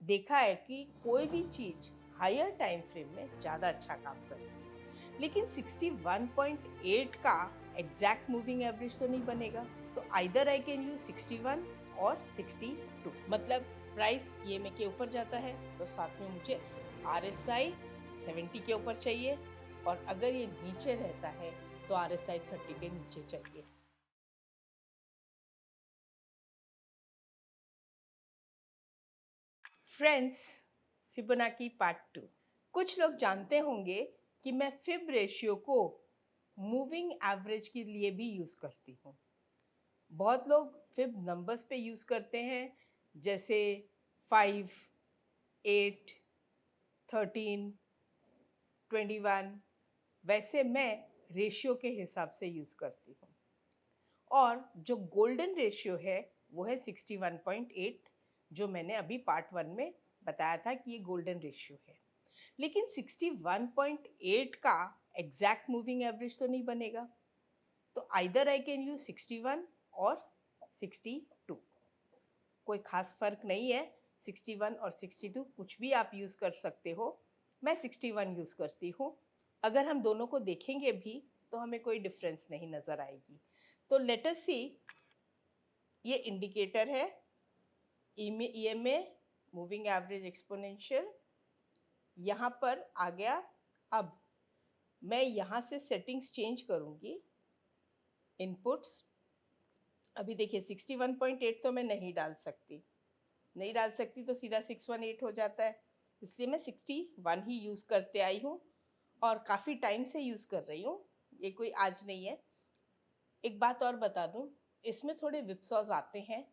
देखा है कि कोई भी चीज हायर टाइम फ्रेम में ज़्यादा अच्छा काम करती है, लेकिन 61.8 का एग्जैक्ट मूविंग एवरेज तो नहीं बनेगा। तो आइदर आई कैन यूज 61 और 62। मतलब प्राइस ईएमए के ऊपर जाता है तो साथ में मुझे आरएसआई 70 के ऊपर चाहिए, और अगर ये नीचे रहता है तो आरएसआई 30 के नीचे चाहिए। Friends, Fibonacci part 2। कुछ लोग जानते होंगे कि मैं फिब रेशियो को मूविंग एवरेज के लिए भी यूज़ करती हूँ। बहुत लोग फिब नंबर्स पे यूज़ करते हैं, जैसे 5, 8, 13, 21। वैसे मैं रेशियो के हिसाब से यूज़ करती हूँ। और जो गोल्डन रेशियो है वो है 61.8, जो मैंने अभी पार्ट 1 में बताया था कि ये गोल्डन रेशियो है। लेकिन 61.8 का एग्जैक्ट मूविंग एवरेज तो नहीं बनेगा। तो आइदर आई कैन यूज 61 और 62। कोई खास फर्क नहीं है, 61 और 62 कुछ भी आप यूज कर सकते हो। मैं 61 यूज करती हूँ। अगर हम दोनों को देखेंगे भी तो हमें कोई डिफरेंस नहीं नजर आएगी। तो लेट अस सी, ये इंडिकेटर है ईएमए मूविंग एवरेज एक्सपोनेंशियल, यहाँ पर आ गया। अब मैं यहाँ से सेटिंग्स चेंज करूँगी, इनपुट्स। अभी देखिए 61.8 तो मैं नहीं डाल सकती तो सीधा 618 हो जाता है, इसलिए मैं 61 ही यूज़ करते आई हूँ और काफ़ी टाइम से यूज़ कर रही हूँ, ये कोई आज नहीं है। एक बात और बता दूँ, इसमें थोड़े विप्सॉज आते हैं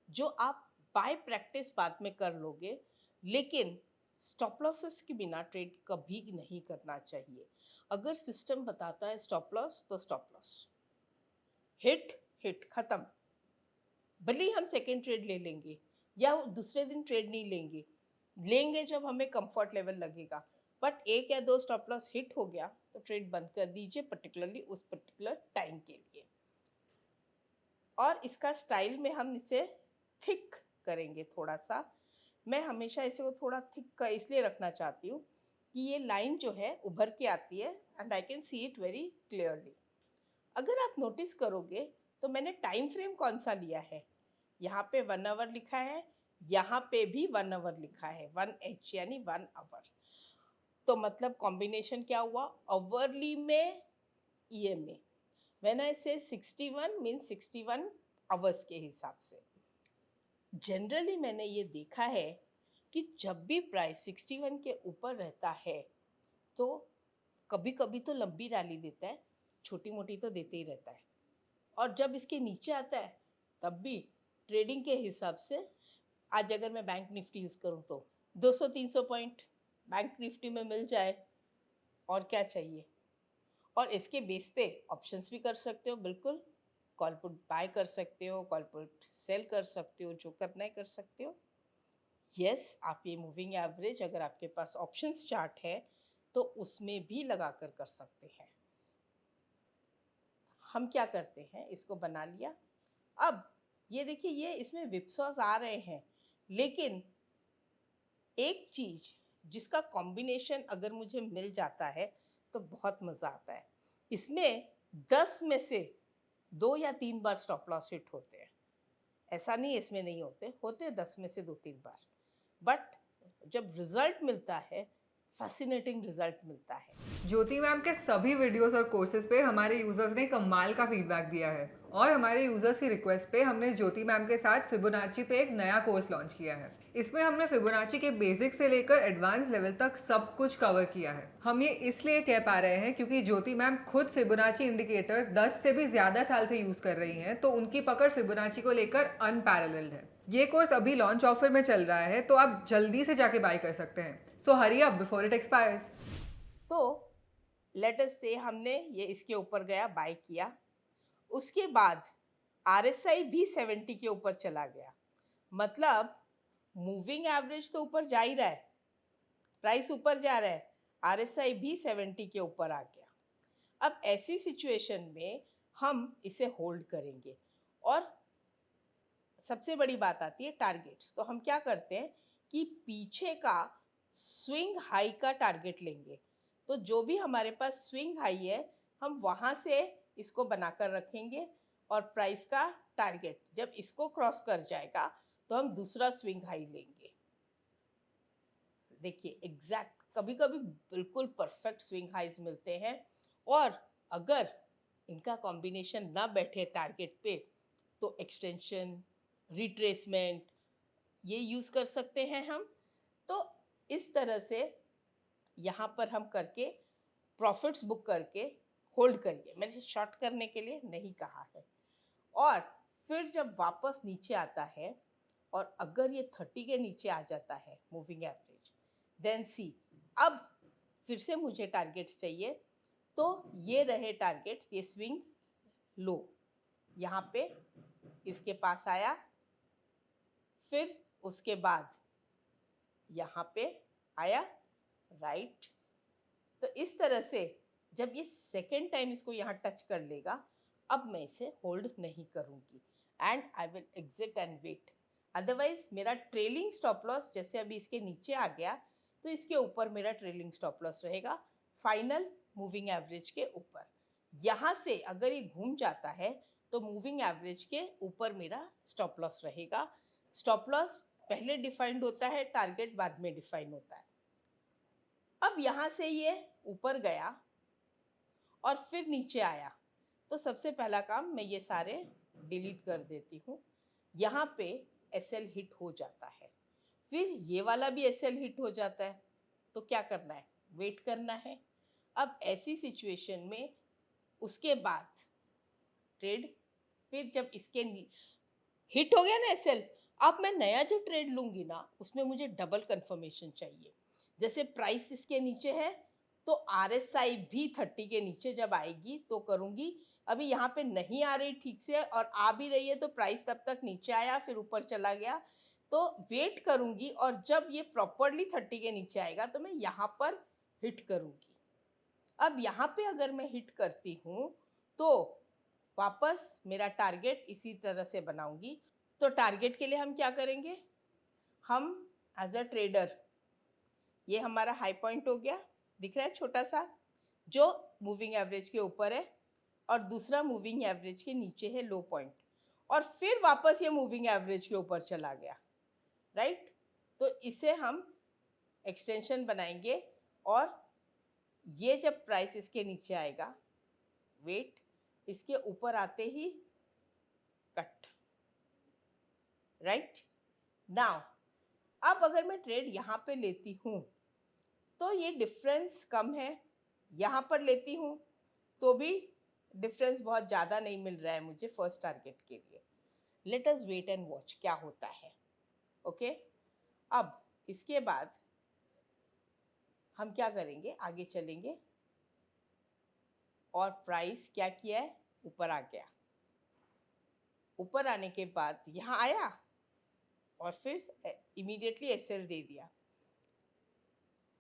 जो आप बाय प्रैक्टिस बाद में कर लोगे, लेकिन स्टॉप लॉसेस के बिना ट्रेड कभी नहीं करना चाहिए। अगर सिस्टम बताता है स्टॉप लॉस तो स्टॉप लॉस, हिट हिट खत्म। भले ही हम सेकेंड ट्रेड ले लेंगे या दूसरे दिन ट्रेड नहीं लेंगे, लेंगे जब हमें कंफर्ट लेवल लगेगा, बट एक या दो स्टॉप लॉस हिट हो गया तो ट्रेड बंद कर दीजिए, पर्टिकुलरली उस पर्टिकुलर टाइम के लिए। और इसका स्टाइल में हम इसे थिक करेंगे थोड़ा सा। मैं हमेशा इसे को थोड़ा थिक इसलिए रखना चाहती हूँ कि ये लाइन जो है उभर के आती है and I can see it very clearly. अगर आप नोटिस करोगे तो मैंने टाइम फ्रेम कौन सा लिया है, यहाँ पे 1 आवर लिखा है, यहाँ पे भी 1 आवर लिखा है, 1H यानी 1 आवर। तो मतलब कॉम्बिनेशन क्या हुआ, अवरली में ईएमए। व्हेन आई से 61 मीन्स 61 आवर्स के हिसाब से। जनरली मैंने ये देखा है कि जब भी प्राइस 61 के ऊपर रहता है तो कभी कभी तो लंबी रैली देता है, छोटी मोटी तो देते ही रहता है। और जब इसके नीचे आता है तब भी ट्रेडिंग के हिसाब से, आज अगर मैं बैंक निफ्टी यूज़ करूँ तो 200-300 पॉइंट बैंक निफ्टी में मिल जाए, और क्या चाहिए। और इसके बेस पे ऑप्शंस भी कर सकते हो, बिल्कुल कॉल पुट बाय कर सकते हो, कॉल पुट सेल कर सकते हो, जो करना है कर सकते हो। यस, आप ये मूविंग एवरेज अगर आपके पास ऑप्शंस चार्ट है तो उसमें भी लगा कर सकते हैं। हम क्या करते हैं, इसको बना लिया। अब ये देखिए, ये इसमें विप्सॉस आ रहे हैं, लेकिन एक चीज जिसका कॉम्बिनेशन अगर मुझे मिल जाता है तो बहुत मज़ा आता है। इसमें 10 में से 2 या 3 बार स्टॉप लॉस हिट होते हैं। ऐसा नहीं इसमें नहीं होते, होते 10 में से 2-3 बार। बट जब रिजल्ट मिलता है, फैसिनेटिंग रिजल्ट मिलता है। ज्योति मैम के सभी वीडियोस और कोर्सेज पे हमारे यूजर्स ने कमाल का फीडबैक दिया है और हमारे यूजर्स की रिक्वेस्ट पे हमने ज्योति मैम के साथ फिबोनाची पे एक नया कोर्स लॉन्च किया है। इसमें हमने फिबोनाची के बेसिक से लेकर एडवांस लेवल तक सब कुछ कवर किया है। हम ये इसलिए कह पा रहे हैं क्योंकि ज्योति मैम खुद फिबोनाची इंडिकेटर 10 से भी ज्यादा साल से यूज कर रही हैं, तो उनकी पकड़ फिबोनाची को लेकर अनपैरेलल्ड है। ये कोर्स अभी लॉन्च ऑफर में चल रहा है, तो आप जल्दी से जाके बाय कर सकते हैं। So hurry up before it expires. तो लेट अस से हमने ये इसके ऊपर गया, बाय किया, उसके बाद आरएसआई भी 70 के ऊपर चला गया। मतलब मूविंग एवरेज तो ऊपर जा ही रहा है, प्राइस ऊपर जा रहा है, आरएसआई भी 70 के ऊपर आ गया। अब ऐसी सिचुएशन में हम इसे होल्ड करेंगे। और सबसे बड़ी बात आती है टारगेट्स। तो हम क्या करते हैं कि पीछे का स्विंग हाई का टारगेट लेंगे। तो जो भी हमारे पास स्विंग हाई है हम वहाँ से इसको बनाकर रखेंगे और प्राइस का टारगेट जब इसको क्रॉस कर जाएगा तो हम दूसरा स्विंग हाई लेंगे। देखिए एग्जैक्ट, कभी कभी बिल्कुल परफेक्ट स्विंग हाइज मिलते हैं और अगर इनका कॉम्बिनेशन ना बैठे टारगेट पे तो एक्सटेंशन, रिट्रेसमेंट ये यूज़ कर सकते हैं हम। तो इस तरह से यहाँ पर हम करके प्रॉफिट्स बुक करके होल्ड करिए, मैंने शॉर्ट करने के लिए नहीं कहा है। और फिर जब वापस नीचे आता है और अगर ये 30 के नीचे आ जाता है मूविंग एवरेज, देन सी अब फिर से मुझे टारगेट्स चाहिए। तो ये रहे टारगेट्स, ये स्विंग लो यहाँ पे इसके पास आया, फिर उसके बाद यहाँ पे आया, राइट। तो इस तरह से जब ये सेकेंड टाइम इसको यहाँ टच कर लेगा अब मैं इसे होल्ड नहीं करूँगी and I will exit and wait. Otherwise मेरा ट्रेलिंग स्टॉप लॉस जैसे अभी इसके नीचे आ गया तो इसके ऊपर मेरा ट्रेलिंग स्टॉप लॉस रहेगा फाइनल मूविंग एवरेज के ऊपर। यहाँ से अगर ये घूम जाता है तो मूविंग एवरेज के ऊपर मेरा स्टॉप लॉस रहेगा। स्टॉप लॉस पहले डिफाइंड होता है, टारगेट बाद में डिफाइन होता है। अब यहाँ से ये ऊपर गया और फिर नीचे आया तो सबसे पहला काम मैं ये सारे डिलीट कर देती हूँ। यहाँ पे एसएल हिट हो जाता है, फिर ये वाला भी एसएल हिट हो जाता है, तो क्या करना है, वेट करना है। अब ऐसी सिचुएशन में उसके बाद ट्रेड, फिर जब इसके हिट हो गया ना एसएल, अब मैं नया जो ट्रेड लूँगी ना उसमें मुझे डबल कंफर्मेशन चाहिए। जैसे प्राइस इसके नीचे है तो आरएसआई भी 30 के नीचे जब आएगी तो करूँगी। अभी यहाँ पे नहीं आ रही ठीक से और आ भी रही है तो प्राइस तब तक नीचे आया फिर ऊपर चला गया तो वेट करूँगी और जब ये प्रॉपरली 30 के नीचे आएगा तो मैं यहाँ पर हिट करूँगी। अब यहाँ पे अगर मैं हिट करती हूँ तो वापस मेरा टारगेट इसी तरह से बनाऊंगी। तो टारगेट के लिए हम क्या करेंगे, हम एज अ ट्रेडर, ये हमारा हाई पॉइंट हो गया, दिख रहा है छोटा सा जो मूविंग एवरेज के ऊपर है और दूसरा मूविंग एवरेज के नीचे है लो पॉइंट और फिर वापस ये मूविंग एवरेज के ऊपर चला गया, राइट। तो इसे हम एक्सटेंशन बनाएंगे और ये जब प्राइस इसके नीचे आएगा, वेट, इसके ऊपर आते ही कट, राइट। नाउ अब अगर मैं ट्रेड यहाँ पे लेती हूँ तो ये डिफरेंस कम है, यहाँ पर लेती हूँ तो भी डिफरेंस बहुत ज़्यादा नहीं मिल रहा है मुझे फर्स्ट टारगेट के लिए। Let us wait and watch क्या होता है, ओके। अब इसके बाद हम क्या करेंगे, आगे चलेंगे और प्राइस क्या किया है, ऊपर आ गया। ऊपर आने के बाद यहाँ आया और फिर इमीडिएटली एसएल दे दिया।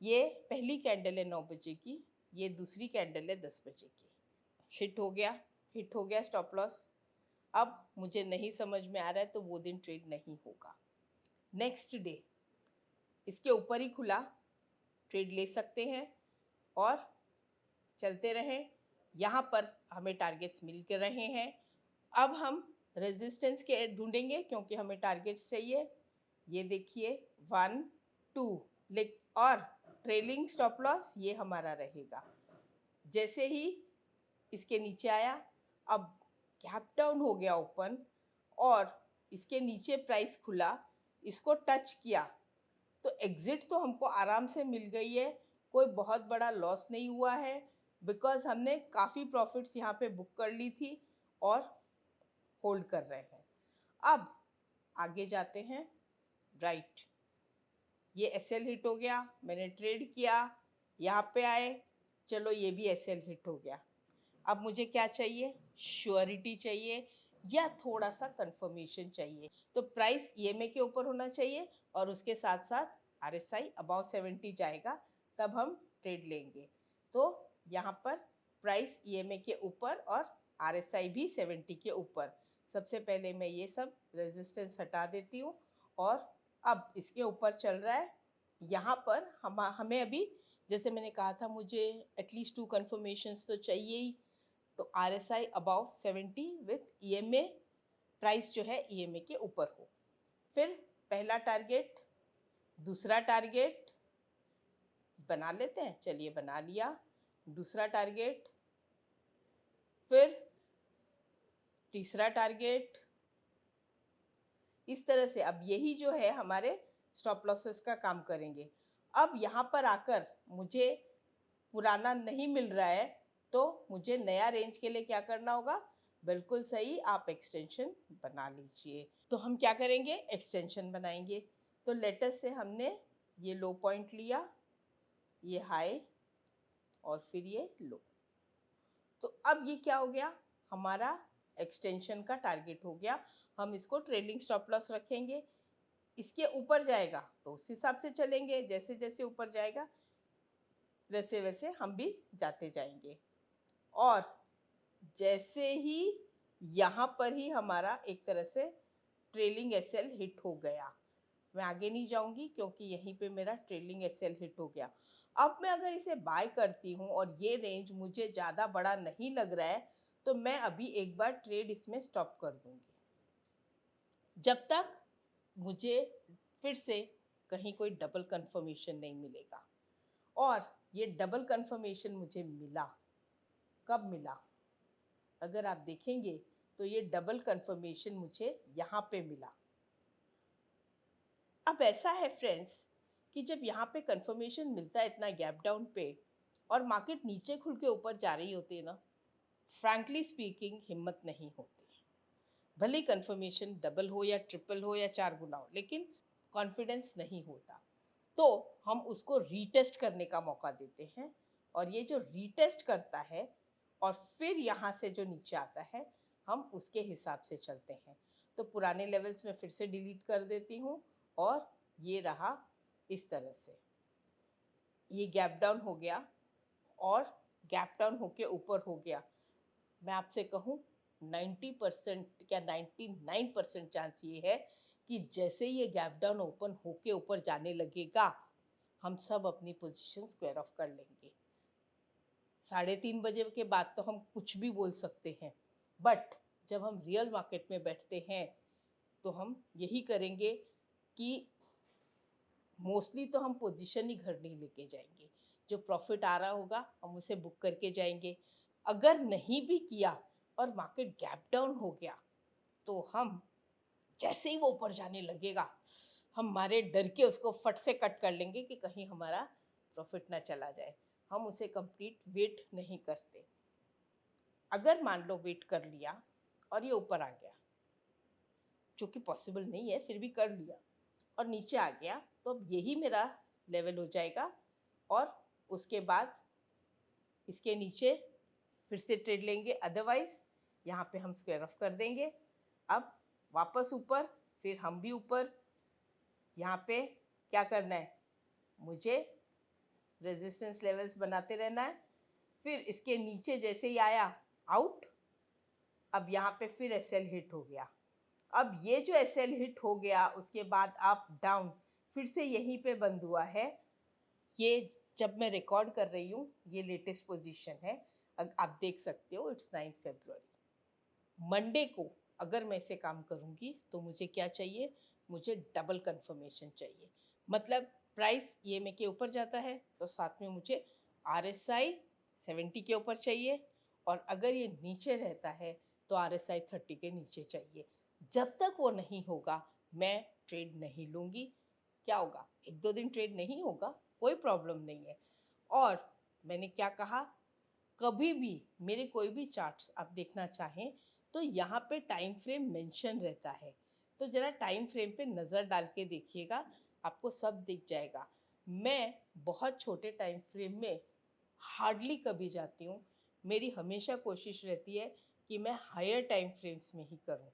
ये पहली कैंडल है 9 बजे की, ये दूसरी कैंडल है 10 बजे की। हिट हो गया, हिट हो गया स्टॉप लॉस। अब मुझे नहीं समझ में आ रहा है तो वो दिन ट्रेड नहीं होगा। नेक्स्ट डे इसके ऊपर ही खुला, ट्रेड ले सकते हैं और चलते रहें। यहाँ पर हमें टारगेट्स मिल के रहे हैं। अब हम रेजिस्टेंस के ढूंढेंगे क्योंकि हमें टारगेट्स चाहिए। ये देखिए 1 2 और ट्रेलिंग स्टॉप लॉस ये हमारा रहेगा। जैसे ही इसके नीचे आया, अब गैप डाउन हो गया ओपन और इसके नीचे प्राइस खुला, इसको टच किया तो एग्ज़िट तो हमको आराम से मिल गई है, कोई बहुत बड़ा लॉस नहीं हुआ है बिकॉज़ हमने काफ़ी प्रॉफिट्स यहाँ पे बुक कर ली थी और होल्ड कर रहे हैं। अब आगे जाते हैं, राइट। ये एसएल हिट हो गया, मैंने ट्रेड किया, यहाँ पे आए, चलो ये भी एसएल हिट हो गया। अब मुझे क्या चाहिए, श्योरिटी चाहिए या थोड़ा सा कंफर्मेशन चाहिए। तो प्राइस ईएमए के ऊपर होना चाहिए और उसके साथ साथ आरएसआई अबाव 70 जाएगा तब हम ट्रेड लेंगे। तो यहाँ पर प्राइस ईएमए के ऊपर और आरएसआई भी 70 के ऊपर। सबसे पहले मैं ये सब रेजिस्टेंस हटा देती हूँ और अब इसके ऊपर चल रहा है। यहाँ पर हमें अभी, जैसे मैंने कहा था, मुझे एटलीस्ट 2 कन्फर्मेशंस तो चाहिए ही। तो RSI above 70 with EMA, price जो है EMA के ऊपर हो। फिर पहला टारगेट, दूसरा टारगेट बना लेते हैं, चलिए बना लिया। दूसरा टारगेट, फिर तीसरा टारगेट, इस तरह से अब यही जो है हमारे स्टॉप लॉसेस का काम करेंगे। अब यहाँ पर आकर मुझे पुराना नहीं मिल रहा है, तो मुझे नया रेंज के लिए क्या करना होगा? बिल्कुल सही, आप एक्सटेंशन बना लीजिए। तो हम क्या करेंगे? एक्सटेंशन बनाएंगे। तो लेटेस्ट से हमने ये लो पॉइंट लिया, ये हाई, और फिर ये लो। तो अब ये क्या हो गया? हमारा एक्सटेंशन का टारगेट हो गया। हम इसको ट्रेलिंग स्टॉप लॉस रखेंगे। इसके ऊपर जाएगा तो उस हिसाब से चलेंगे, जैसे जैसे ऊपर जाएगा वैसे वैसे हम भी जाते जाएंगे। और जैसे ही यहाँ पर ही हमारा एक तरह से ट्रेलिंग SL हिट हो गया, मैं आगे नहीं जाऊंगी क्योंकि यहीं पे मेरा ट्रेलिंग SL हिट हो गया। अब मैं अगर इसे बाय करती हूँ और ये रेंज मुझे ज़्यादा बड़ा नहीं लग रहा है, तो मैं अभी एक बार ट्रेड इसमें स्टॉप कर दूंगी, जब तक मुझे फिर से कहीं कोई डबल कंफर्मेशन नहीं मिलेगा। और ये डबल कंफर्मेशन मुझे मिला, कब मिला? अगर आप देखेंगे तो ये डबल कंफर्मेशन मुझे यहाँ पे मिला। अब ऐसा है फ्रेंड्स कि जब यहाँ पे कंफर्मेशन मिलता है इतना गैप डाउन पे, और मार्केट नीचे खुल के ऊपर जा रही होती है ना, फ्रैंकली स्पीकिंग हिम्मत नहीं होती। भले ही कंफर्मेशन डबल हो या ट्रिपल हो या 4 गुना हो, लेकिन कॉन्फिडेंस नहीं होता। तो हम उसको रीटेस्ट करने का मौका देते हैं, और ये जो रीटेस्ट करता है और फिर यहाँ से जो नीचे आता है, हम उसके हिसाब से चलते हैं। तो पुराने लेवल्स में फिर से डिलीट कर देती हूँ, और ये रहा इस तरह से, ये गैप डाउन हो गया और गैप डाउन होके ऊपर हो गया। मैं आपसे कहूँ 90% या 99% चांस ये है कि जैसे ये गैप डाउन ओपन होके ऊपर जाने लगेगा, हम सब अपनी पोजीशन स्क्वायर ऑफ कर लेंगे। 3:30 बजे के बाद तो हम कुछ भी बोल सकते हैं, बट जब हम रियल मार्केट में बैठते हैं तो हम यही करेंगे कि मोस्टली तो हम पोजीशन ही घर नहीं लेके जाएंगे। जो प्रॉफिट आ रहा होगा हम उसे बुक करके जाएंगे। अगर नहीं भी किया और मार्केट गैप डाउन हो गया, तो हम जैसे ही वो ऊपर जाने लगेगा, हमारे डर के उसको फट से कट कर लेंगे कि कहीं हमारा प्रॉफिट ना चला जाए। हम उसे कंप्लीट वेट नहीं करते। अगर मान लो वेट कर लिया और ये ऊपर आ गया, जो कि पॉसिबल नहीं है, फिर भी कर लिया, और नीचे आ गया, तो अब यही मेरा लेवल हो जाएगा। और उसके बाद इसके नीचे फिर से ट्रेड लेंगे, अदरवाइज यहाँ पे हम स्क्वायर ऑफ कर देंगे। अब वापस ऊपर, फिर हम भी ऊपर। यहाँ पे क्या करना है? मुझे रेजिस्टेंस लेवल्स बनाते रहना है। फिर इसके नीचे जैसे ही आया, आउट। अब यहाँ पे फिर SL हिट हो गया। अब ये जो SL हिट हो गया, उसके बाद अप डाउन फिर से यहीं पे बंद हुआ है। ये जब मैं रिकॉर्ड कर रही हूँ, ये लेटेस्ट पोजीशन है, आप देख सकते हो, इट्स 9 फरवरी। मंडे को अगर मैं इसे काम करूँगी तो मुझे क्या चाहिए? मुझे डबल कंफर्मेशन चाहिए। मतलब प्राइस EMA के ऊपर जाता है तो साथ में मुझे RSI 70 के ऊपर चाहिए, और अगर ये नीचे रहता है तो RSI 30 के नीचे चाहिए। जब तक वो नहीं होगा मैं ट्रेड नहीं लूँगी। क्या होगा? 1-2 दिन ट्रेड नहीं होगा, कोई प्रॉब्लम नहीं है। और मैंने क्या कहा, कभी भी मेरे कोई भी चार्ट्स आप देखना चाहें तो यहाँ पे टाइम फ्रेम मेंशन रहता है। तो ज़रा टाइम फ्रेम पे नज़र डाल के देखिएगा, आपको सब दिख जाएगा। मैं बहुत छोटे टाइम फ्रेम में हार्डली कभी जाती हूँ। मेरी हमेशा कोशिश रहती है कि मैं हायर टाइम फ्रेम्स में ही करूँ।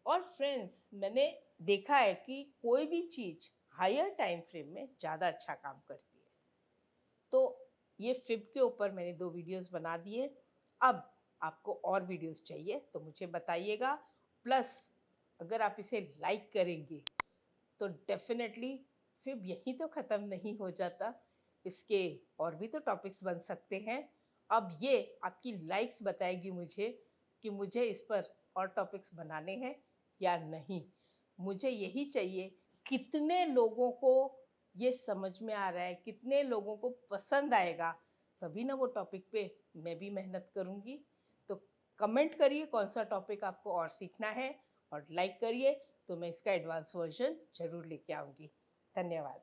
और फ्रेंड्स, मैंने देखा है कि कोई भी चीज़ हायर टाइम फ्रेम में ज़्यादा अच्छा काम करती है। तो ये फिब के ऊपर मैंने 2 वीडियोस बना दिए। अब आपको और वीडियोस चाहिए तो मुझे बताइएगा। प्लस अगर आप इसे लाइक करेंगे तो डेफिनेटली फिब यहीं तो ख़त्म नहीं हो जाता, इसके और भी तो टॉपिक्स बन सकते हैं। अब ये आपकी लाइक्स बताएगी मुझे कि मुझे इस पर और टॉपिक्स बनाने हैं या नहीं। मुझे यही चाहिए कितने लोगों को ये समझ में आ रहा है, कितने लोगों को पसंद आएगा, तभी ना वो टॉपिक पे मैं भी मेहनत करूँगी। तो कमेंट करिए कौन सा टॉपिक आपको और सीखना है और लाइक करिए, तो मैं इसका एडवांस वर्जन ज़रूर लेके आऊँगी। धन्यवाद।